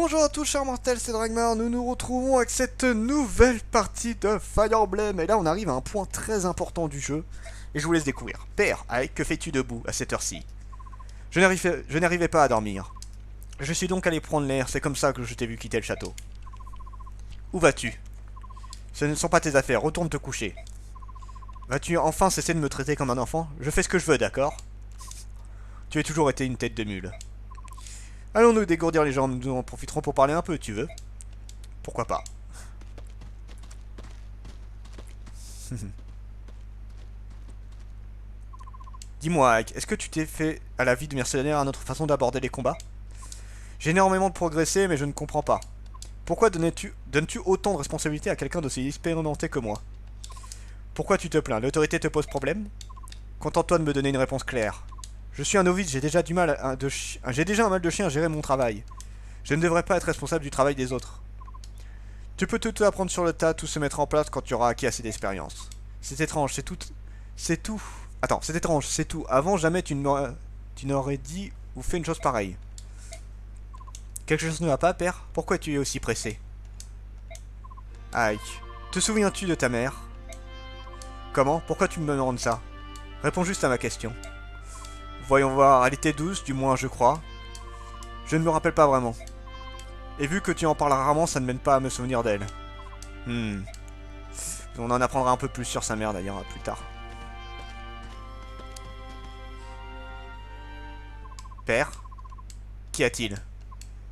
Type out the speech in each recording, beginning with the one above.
Bonjour à tous chers mortels, c'est Dragmar, nous nous retrouvons avec cette nouvelle partie de Fire Emblem. Et là on arrive à un point très important du jeu, et je vous laisse découvrir. Père, Ike, que fais-tu debout à cette heure-ci? Je n'arrivais pas à dormir. Je suis donc allé prendre l'air, c'est comme ça que je t'ai vu quitter le château. Où vas-tu? Ce ne sont pas tes affaires, retourne te coucher. Vas-tu enfin cesser de me traiter comme un enfant? Je fais ce que je veux, d'accord? Tu as toujours été une tête de mule. Allons-nous dégourdir les jambes, nous en profiterons pour parler un peu, tu veux? Pourquoi pas? Dis-moi, Ike, est-ce que tu t'es fait à la vie de mercenaire à notre façon d'aborder les combats? J'ai énormément progressé, mais je ne comprends pas. Pourquoi donnes-tu autant de responsabilités à quelqu'un d'aussi expérimenté que moi? Pourquoi tu te plains? L'autorité te pose problème? Contente-toi de me donner une réponse claire. Je suis un novice, j'ai déjà j'ai déjà un mal de chien à gérer mon travail. Je ne devrais pas être responsable du travail des autres. Tu peux tout apprendre sur le tas, tout se mettre en place quand tu auras acquis assez d'expérience. C'est étrange, c'est tout. C'est tout. Attends, c'est étrange, c'est tout. Avant, jamais tu n'aurais dit ou fait une chose pareille. Quelque chose ne va pas, père? Pourquoi tu es aussi pressé? Ike, te souviens-tu de ta mère? Comment? Pourquoi tu me demandes ça? Réponds juste à ma question. Voyons voir, elle était douce, du moins je crois. Je ne me rappelle pas vraiment. Et vu que tu en parles rarement, ça ne mène pas à me souvenir d'elle. Hmm. On en apprendra un peu plus sur sa mère d'ailleurs plus tard. Père? Qu'y a-t-il?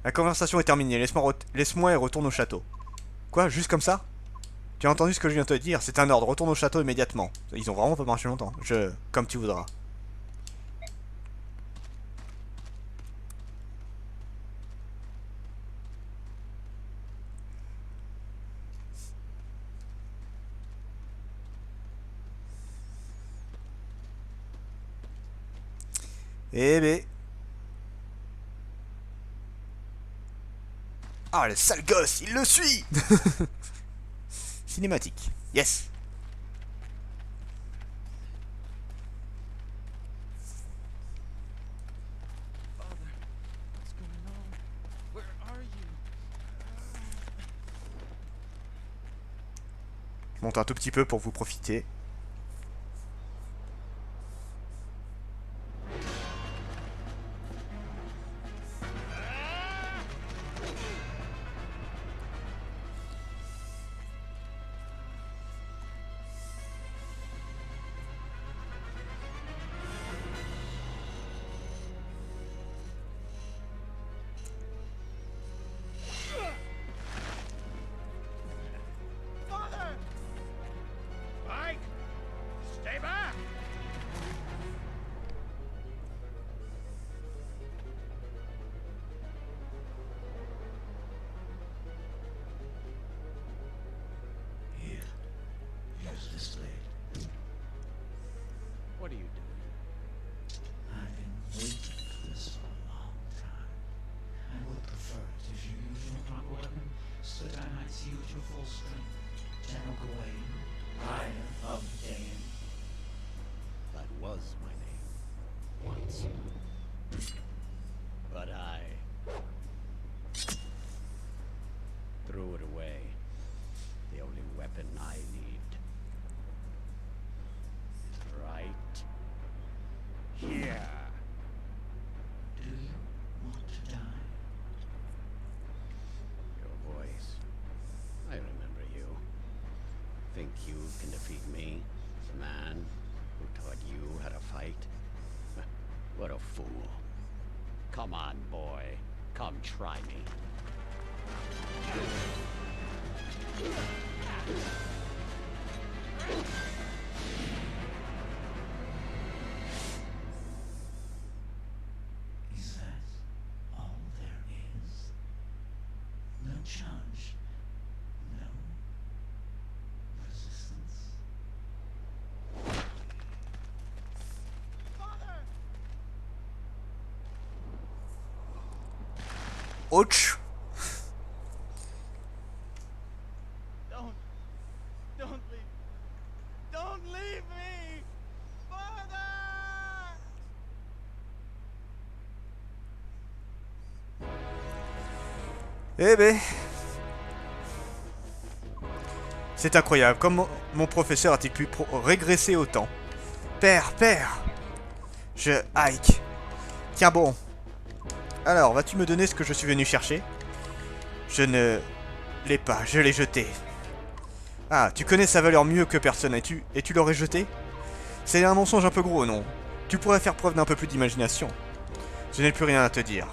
La conversation est terminée, laisse-moi et retourne au château. Quoi? Juste comme ça? Tu as entendu ce que je viens de te dire? C'est un ordre, retourne au château immédiatement. Ils ont vraiment pas marché longtemps. Comme tu voudras. Eh ben... Ah, le sale gosse, il le suit. Cinématique. Yes. Father, what's going on? Where are you? Je monte un tout petit peu pour vous profiter. Father! Mike! Stay back! Here, use this blade. What are you doing? I've been waiting for this for a long time. I would prefer it if you use your proper weapon so that I might see you at your full strength. General Gawain, Lion of Dain. That was my name. Once. But I threw it away. The only weapon I need is right here. Do you want to die? Your voice. I remember you. Think you can defeat me? The man who taught you how to fight? What a fool. Come on, boy. Come try me. Is that all there is? No challenge. No resistance. Father! Ouch. Don't leave. Don't leave me! Father! Eh ben... C'est incroyable, comment mon professeur a-t-il pu régresser autant? Père, père! Ike. Tiens bon. Alors, vas-tu me donner ce que je suis venu chercher? Je ne l'ai pas, je l'ai jeté. Ah, tu connais sa valeur mieux que personne, et tu l'aurais jeté? C'est un mensonge un peu gros, non? Tu pourrais faire preuve d'un peu plus d'imagination. Je n'ai plus rien à te dire.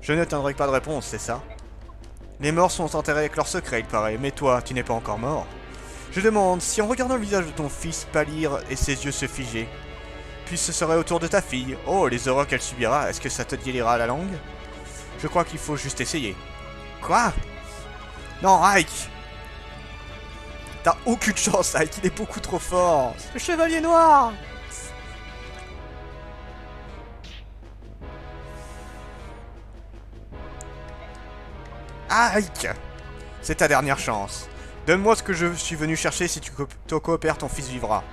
Je n'attendrai pas de réponse, c'est ça? Les morts sont enterrés avec leurs secrets, il paraît, mais toi, tu n'es pas encore mort. Je demande, si en regardant le visage de ton fils pâlir et ses yeux se figer, puis ce serait au tour de ta fille, oh, les horreurs qu'elle subira, est-ce que ça te délira la langue? Je crois qu'il faut juste essayer. Quoi? Non, Ike! T'as aucune chance, Ike, il est beaucoup trop fort. C'est le chevalier noir! Ike! C'est ta dernière chance. Donne-moi ce que je suis venu chercher, si tu te coopères, ton fils vivra.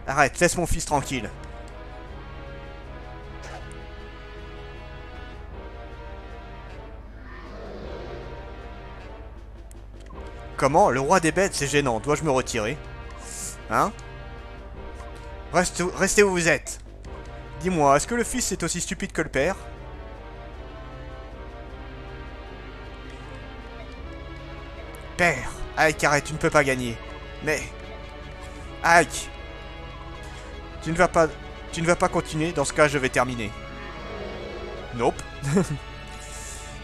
Arrête, laisse mon fils tranquille. Comment? Le roi des bêtes, c'est gênant. Dois-je me retirer? Hein? Restez où vous êtes. Dis-moi, est-ce que le fils est aussi stupide que le père? Père! Ike, arrête, tu ne peux pas gagner. Mais... Ike! Tu ne vas pas continuer, dans ce cas je vais terminer. Nope.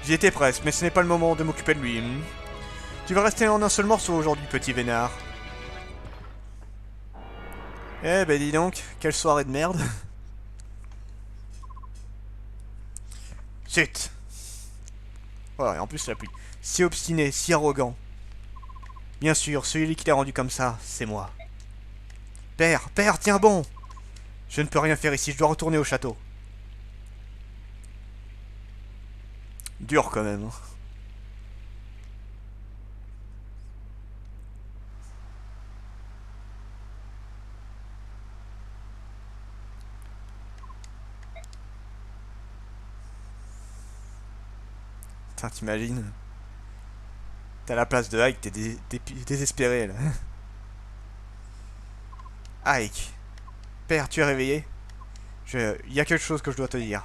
J'y étais presque, mais ce n'est pas le moment de m'occuper de lui. Tu vas rester en un seul morceau aujourd'hui, petit vénard. Eh ben dis donc, quelle soirée de merde. Zut. Voilà, et en plus la pluie. Si obstiné, si arrogant. Bien sûr, celui qui l'a rendu comme ça, c'est moi. Père, père, tiens bon. Je ne peux rien faire ici, je dois retourner au château. Dur quand même. Putain, t'imagines? T'as la place de Ike, t'es désespéré là. Ike. Père, tu es réveillé? Il y a quelque chose que je dois te dire.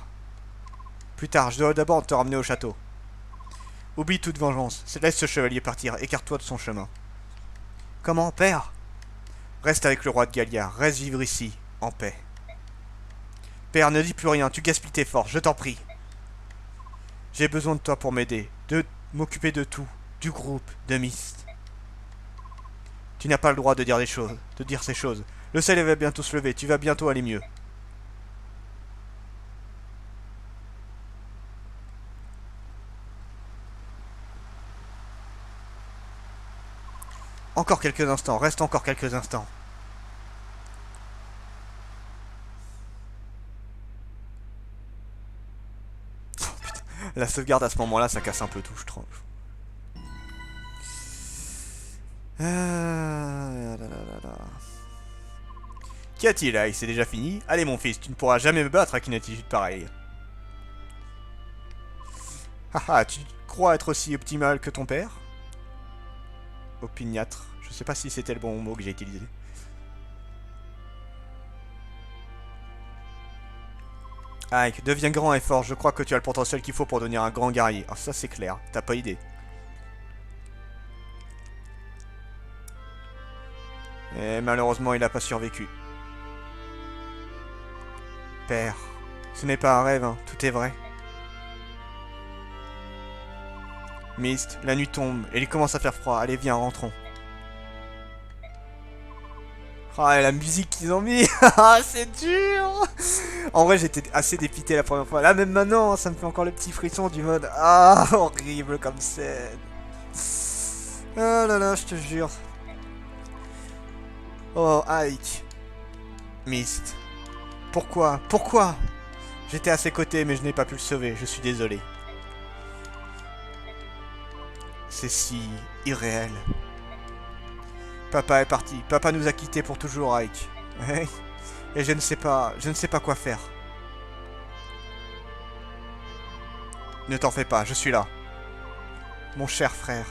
Plus tard, je dois d'abord te ramener au château. Oublie toute vengeance. Laisse ce chevalier partir. Écarte-toi de son chemin. Comment, père? Reste avec le roi de Gallia. Reste vivre ici, en paix. Père, ne dis plus rien. Tu gaspilles tes forces. Je t'en prie. J'ai besoin de toi pour m'aider. De m'occuper de tout. Du groupe, de Myst. Tu n'as pas le droit de dire ces choses. Le soleil va bientôt se lever. Tu vas bientôt aller mieux. Encore quelques instants, reste encore quelques instants. Oh, putain. La sauvegarde à ce moment-là, ça casse un peu tout, je trouve. Qu'y a-t-il là? C'est déjà fini? Allez mon fils, tu ne pourras jamais me battre avec une attitude pareille. Haha, tu crois être aussi optimal que ton père? Opiniâtre. Je sais pas si c'était le bon mot que j'ai utilisé. Ike, deviens grand et fort. Je crois que tu as le potentiel qu'il faut pour devenir un grand guerrier. Ah, ça c'est clair. T'as pas idée. Et malheureusement, il n'a pas survécu. Père, ce n'est pas un rêve, hein. Tout est vrai. Myst, la nuit tombe et il commence à faire froid. Allez, viens, rentrons. Ah, et la musique qu'ils ont mis. Ah, c'est dur. En vrai, j'étais assez dépité la première fois. Là, même maintenant, ça me fait encore le petit frisson du mode. Ah, horrible comme scène. Ah là là, je te jure. Oh, Ike. Myst. Pourquoi? Pourquoi? J'étais à ses côtés, mais je n'ai pas pu le sauver. Je suis désolé. C'est si irréel. Papa est parti. Papa nous a quittés pour toujours, Ike. Et je ne sais pas quoi faire. Ne t'en fais pas, je suis là. mon cher frère.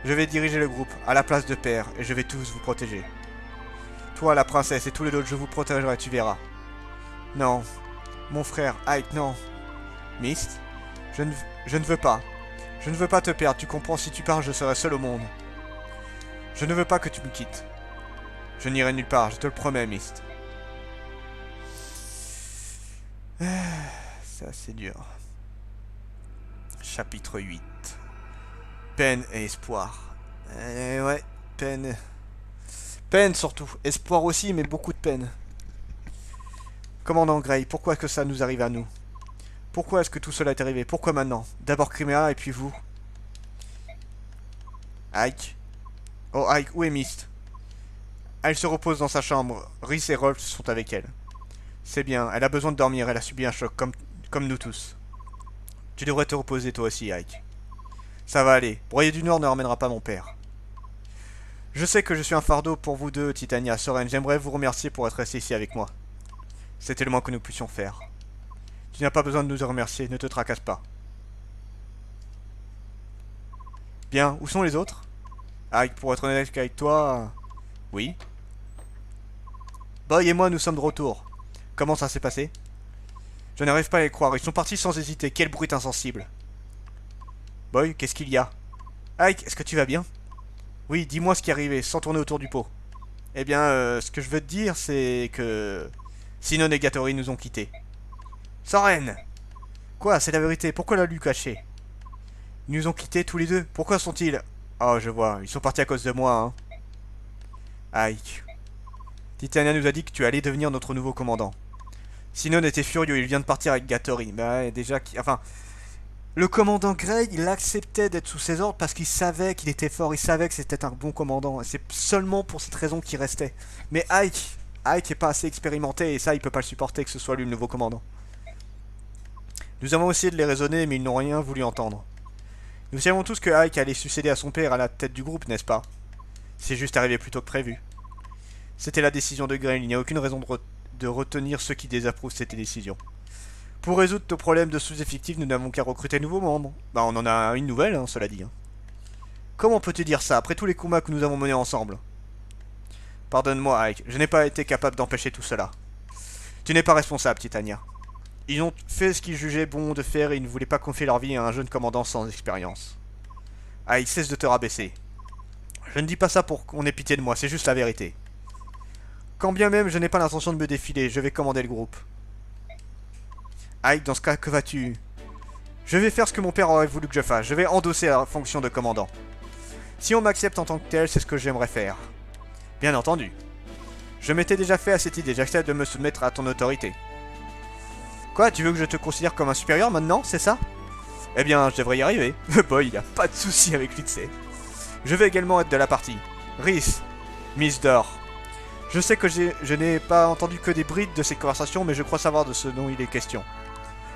Je vais diriger le groupe, à la place de père, et je vais tous vous protéger. Toi, la princesse, et tous les autres, je vous protégerai, tu verras. Non. Mon frère, Ike, non. Mist, je ne veux pas. Je ne veux pas te perdre, tu comprends, si tu pars, je serai seul au monde. Je ne veux pas que tu me quittes. Je n'irai nulle part, je te le promets, Mist. Ça, c'est dur. Chapitre 8. Peine et espoir. Ouais, peine. Peine surtout. Espoir aussi, mais beaucoup de peine. Commandant Gray, pourquoi est-ce que ça nous arrive à nous? Pourquoi est-ce que tout cela est arrivé? Pourquoi maintenant? D'abord Crimea et puis vous. Ike. Oh Ike, où est Mist? Elle se repose dans sa chambre. Rhys et Rolf sont avec elle. C'est bien, elle a besoin de dormir, elle a subi un choc, comme nous tous. Tu devrais te reposer toi aussi, Ike. Ça va aller. Broyer du Nord ne ramènera pas mon père. Je sais que je suis un fardeau pour vous deux, Titania, Soren. J'aimerais vous remercier pour être resté ici avec moi. C'était le moins que nous puissions faire. Tu n'as pas besoin de nous remercier, ne te tracasse pas. Bien, où sont les autres? Ike, pour être honnête avec toi... Oui. Boy et moi, nous sommes de retour. Comment ça s'est passé? Je n'arrive pas à les croire, ils sont partis sans hésiter, quel brute insensible. Boy, qu'est-ce qu'il y a? Ike, est-ce que tu vas bien? Oui, dis-moi ce qui est arrivé, sans tourner autour du pot. Eh bien, ce que je veux te dire, c'est que... Sinon et Gattori nous ont quittés. Soren! Quoi, c'est la vérité, pourquoi l'as-tu caché? Ils nous ont quittés tous les deux, pourquoi sont-ils... Oh, je vois, ils sont partis à cause de moi, hein. Ike. Titania nous a dit que tu allais devenir notre nouveau commandant. Sinon était furieux, il vient de partir avec Gattori. Bah ouais, déjà... Enfin... Le commandant Gray, il acceptait d'être sous ses ordres parce qu'il savait qu'il était fort, il savait que c'était un bon commandant. C'est seulement pour cette raison qu'il restait. Mais Ike est pas assez expérimenté et ça, il peut pas le supporter que ce soit lui le nouveau commandant. Nous avons essayé de les raisonner, mais ils n'ont rien voulu entendre. Nous savions tous que Ike allait succéder à son père à la tête du groupe, n'est-ce pas? C'est juste arrivé plus tôt que prévu. C'était la décision de Gray, il n'y a aucune raison de retenir ceux qui désapprouvent cette décision. Pour résoudre nos problèmes de sous-effectifs, nous n'avons qu'à recruter de nouveaux membres. Bah, on en a une nouvelle, hein, cela dit. Comment peux-tu dire ça, après tous les combats que nous avons menés ensemble? Pardonne-moi, Ike, je n'ai pas été capable d'empêcher tout cela. Tu n'es pas responsable, Titania. Ils ont fait ce qu'ils jugeaient bon de faire et ils ne voulaient pas confier leur vie à un jeune commandant sans expérience. Ike, cesse de te rabaisser. Je ne dis pas ça pour qu'on ait pitié de moi, c'est juste la vérité. Quand bien même je n'ai pas l'intention de me défiler, je vais commander le groupe. Ike, dans ce cas, que vas-tu? Je vais faire ce que mon père aurait voulu que je fasse. Je vais endosser la fonction de commandant. Si on m'accepte en tant que tel, c'est ce que j'aimerais faire. Bien entendu. Je m'étais déjà fait à cette idée. J'accepte de me soumettre à ton autorité. Quoi, tu veux que je te considère comme un supérieur maintenant, c'est ça? Eh bien, je devrais y arriver. Boy, il n'y a pas de souci avec lui, tu sais. Je vais également être de la partie. Rhys, Miss Dor. Je sais que je n'ai pas entendu que des brides de cette conversation, mais je crois savoir de ce dont il est question.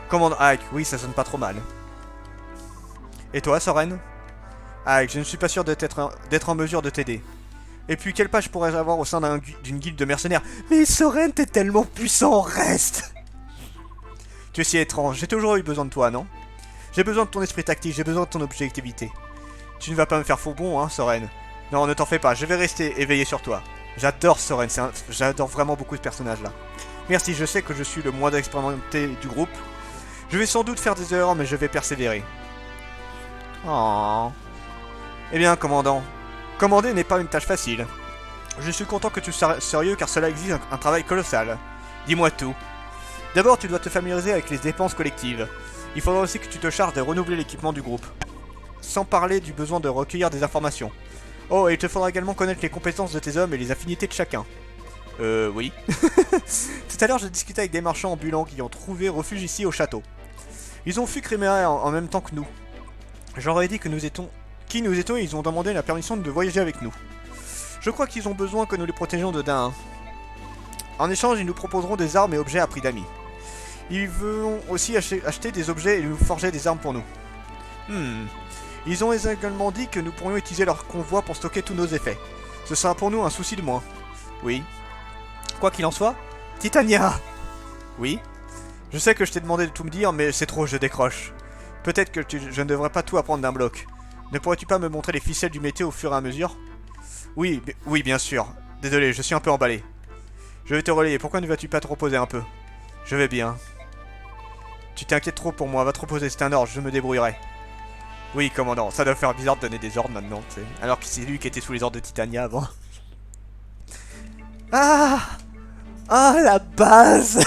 Commande Ike, oui, ça sonne pas trop mal. Et toi, Soren? Ike, je ne suis pas sûr d'être en mesure de t'aider. Et puis, quelle page pourrais-je avoir au sein d'une guilde de mercenaires? Mais Soren, t'es tellement puissant, reste! Tu es si étrange, j'ai toujours eu besoin de toi, non? J'ai besoin de ton esprit tactique, j'ai besoin de ton objectivité. Tu ne vas pas me faire faux bon, hein, Soren? Non, ne t'en fais pas, je vais rester éveillé sur toi. J'adore Soren, j'adore vraiment beaucoup ce personnage-là. Merci, je sais que je suis le moins expérimenté du groupe. Je vais sans doute faire des erreurs, mais je vais persévérer. Oh. Eh bien, commandant. Commander n'est pas une tâche facile. Je suis content que tu sois sérieux car cela exige un travail colossal. Dis-moi tout. D'abord, tu dois te familiariser avec les dépenses collectives. Il faudra aussi que tu te charges de renouveler l'équipement du groupe. Sans parler du besoin de recueillir des informations. Oh, et il te faudra également connaître les compétences de tes hommes et les affinités de chacun. Oui. Tout à l'heure, j'ai discuté avec des marchands ambulants qui ont trouvé refuge ici au château. Ils ont fui Crimea en même temps que nous. J'aurais dit que nous étions... Qui nous étions et ils ont demandé la permission de voyager avec nous. Je crois qu'ils ont besoin que nous les protégions de Dain. En échange, ils nous proposeront des armes et objets à prix d'amis. Ils vont aussi acheter des objets et nous forger des armes pour nous. Ils ont également dit que nous pourrions utiliser leur convoi pour stocker tous nos effets. Ce sera pour nous un souci de moins. Oui. Quoi qu'il en soit, Titania! Oui. Je sais que je t'ai demandé de tout me dire, mais c'est trop, je décroche. Peut-être que je ne devrais pas tout apprendre d'un bloc. Ne pourrais-tu pas me montrer les ficelles du métier au fur et à mesure? Oui, oui, bien sûr. Désolé, je suis un peu emballé. Je vais te relayer, pourquoi ne vas-tu pas te reposer un peu? Je vais bien. Tu t'inquiètes trop pour moi, va te reposer, c'est un ordre, je me débrouillerai. Oui, commandant, ça doit faire bizarre de donner des ordres maintenant, tu sais. Alors que c'est lui qui était sous les ordres de Titania avant. Ah! Ah, la base!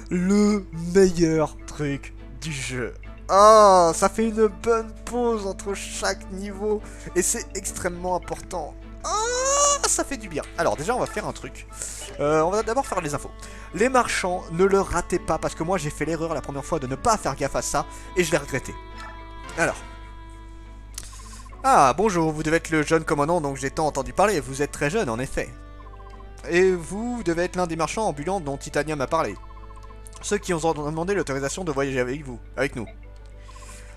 Le meilleur truc du jeu. Ah, ça fait une bonne pause entre chaque niveau. Et c'est extrêmement important. Ah, ça fait du bien. Alors déjà, on va faire un truc. On va d'abord faire les infos. Les marchands, ne le ratez pas, parce que moi j'ai fait l'erreur la première fois de ne pas faire gaffe à ça, et je l'ai regretté. Alors. Ah, bonjour, vous devez être le jeune commandant dont j'ai tant entendu parler. Vous êtes très jeune, en effet. Et vous devez être l'un des marchands ambulants dont Titania m'a parlé. Ceux qui ont demandé l'autorisation de voyager avec nous.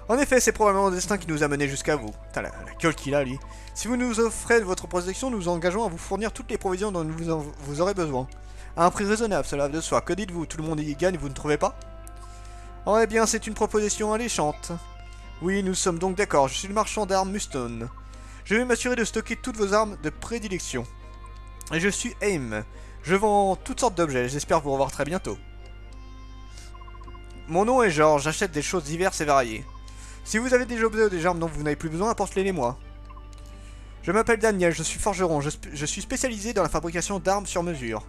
En effet, c'est probablement le destin qui nous a menés jusqu'à vous. Putain, la gueule qu'il a, lui. Si vous nous offrez votre protection, nous engageons à vous fournir toutes les provisions dont vous aurez besoin. À un prix raisonnable, cela va de soi. Que dites-vous? Tout le monde y gagne, vous ne trouvez pas? Oh, eh bien, c'est une proposition alléchante. Oui, nous sommes donc d'accord. Je suis le marchand d'armes Mustone. Je vais m'assurer de stocker toutes vos armes de prédilection. Et je suis Aim. Je vends toutes sortes d'objets. J'espère vous revoir très bientôt. Mon nom est George. J'achète des choses diverses et variées. Si vous avez des objets ou des armes dont vous n'avez plus besoin, apportez-les moi. Je m'appelle Daniel. Je suis forgeron. Je suis spécialisé dans la fabrication d'armes sur mesure.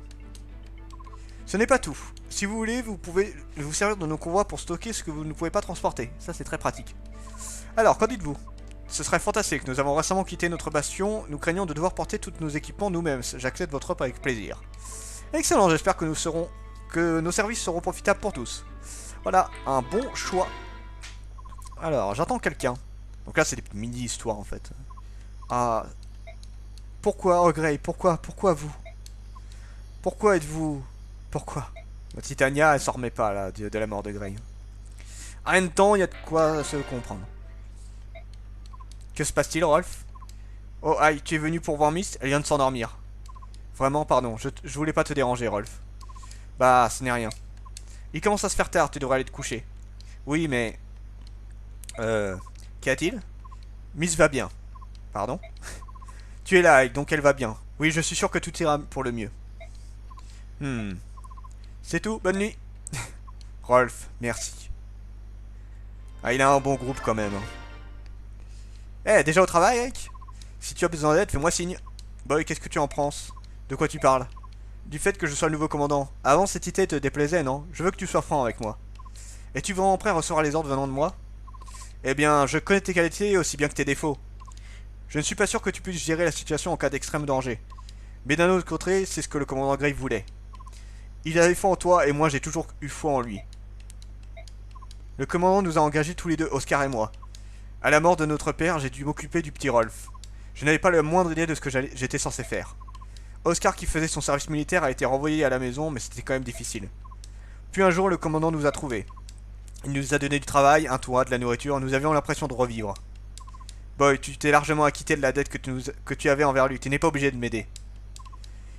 Ce n'est pas tout. Si vous voulez, vous pouvez vous servir de nos convois pour stocker ce que vous ne pouvez pas transporter. Ça, c'est très pratique. Alors, qu'en dites-vous? Ce serait fantastique. Nous avons récemment quitté notre bastion. Nous craignons de devoir porter tous nos équipements nous-mêmes. J'accepte votre offre avec plaisir. Excellent. J'espère que nos services seront profitables pour tous. Voilà, un bon choix. Alors, j'attends quelqu'un. Donc là, c'est des mini-histoires, en fait. Ah... Pourquoi, oh Grey? Pourquoi vous? Pourquoi êtes-vous... Pourquoi? Titania, elle s'en remet pas, là, de la mort de Grey. En même temps, il y a de quoi se comprendre. Que se passe-t-il, Rolf? Oh, aïe, tu es venu pour voir Mist? Elle vient de s'endormir. Vraiment, pardon, je voulais pas te déranger, Rolf. Bah, ce n'est rien. Il commence à se faire tard, tu devrais aller te coucher. Oui, mais... Qu'y a-t-il? Miss va bien. Pardon? Tu es là, donc elle va bien. Oui, je suis sûr que tout ira pour le mieux. C'est tout, bonne nuit. Rolf, merci. Ah, il a un bon groupe quand même. Eh, déjà au travail, Eric? Si tu as besoin d'aide, fais-moi signe. Boy, qu'est-ce que tu en penses? De quoi tu parles? Du fait que je sois le nouveau commandant. Avant, cette idée te déplaisait, non? Je veux que tu sois franc avec moi. Es-tu vraiment prêt à recevoir les ordres venant de moi? Eh bien, je connais tes qualités aussi bien que tes défauts. Je ne suis pas sûr que tu puisses gérer la situation en cas d'extrême danger. Mais d'un autre côté, c'est ce que le commandant Grey voulait. Il avait foi en toi et moi j'ai toujours eu foi en lui. Le commandant nous a engagés tous les deux, Oscar et moi. À la mort de notre père, j'ai dû m'occuper du petit Rolf. Je n'avais pas la moindre idée de ce que j'étais censé faire. Oscar, qui faisait son service militaire, a été renvoyé à la maison, mais c'était quand même difficile. Puis un jour, le commandant nous a trouvés. Il nous a donné du travail, un toit, de la nourriture, nous avions l'impression de revivre. Boy, tu t'es largement acquitté de la dette que tu avais envers lui, tu n'es pas obligé de m'aider.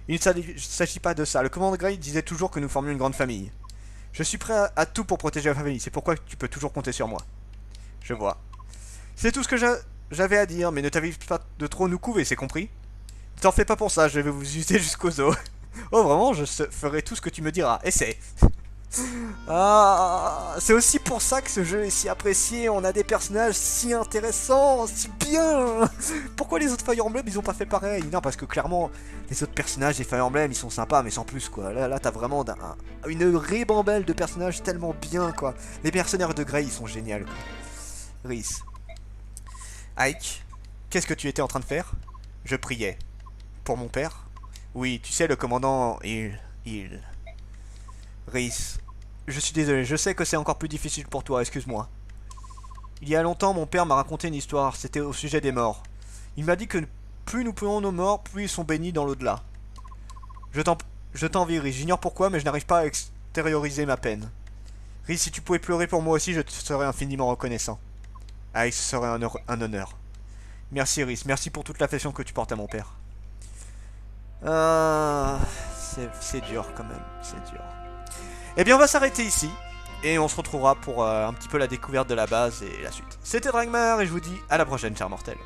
Il ne s'agit pas de ça, le commandant Grey disait toujours que nous formions une grande famille. Je suis prêt à tout pour protéger la famille, c'est pourquoi tu peux toujours compter sur moi. Je vois. C'est tout ce que j'avais à dire, mais ne t'avise pas de trop nous couver, c'est compris? Ne t'en fais pas pour ça, je vais vous user jusqu'aux os. Oh vraiment, je ferai tout ce que tu me diras, essaie. Ah, c'est aussi pour ça que ce jeu est si apprécié, on a des personnages si intéressants, si bien. Pourquoi les autres Fire Emblem ils ont pas fait pareil? Non, parce que clairement, les autres personnages des Fire Emblem ils sont sympas, mais sans plus quoi. Là t'as vraiment une ribambelle de personnages tellement bien quoi. Les personnages de Grey ils sont géniaux quoi. Rhys. Ike, qu'est-ce que tu étais en train de faire? Je priais. Pour mon père? Oui, tu sais le commandant, il... Rhys, je suis désolé, je sais que c'est encore plus difficile pour toi, excuse-moi. Il y a longtemps, mon père m'a raconté une histoire, c'était au sujet des morts. Il m'a dit que plus nous prions nos morts, plus ils sont bénis dans l'au-delà. Je t'envie, Rhys, j'ignore pourquoi, mais je n'arrive pas à extérioriser ma peine. Rhys, si tu pouvais pleurer pour moi aussi, je te serais infiniment reconnaissant. Ah, ce serait un honneur. Merci, Rhys, merci pour toute l'affection que tu portes à mon père. C'est dur quand même, c'est dur. Eh bien on va s'arrêter ici. Et on se retrouvera pour un petit peu la découverte de la base et la suite. C'était Dragmar et je vous dis à la prochaine, chers mortels.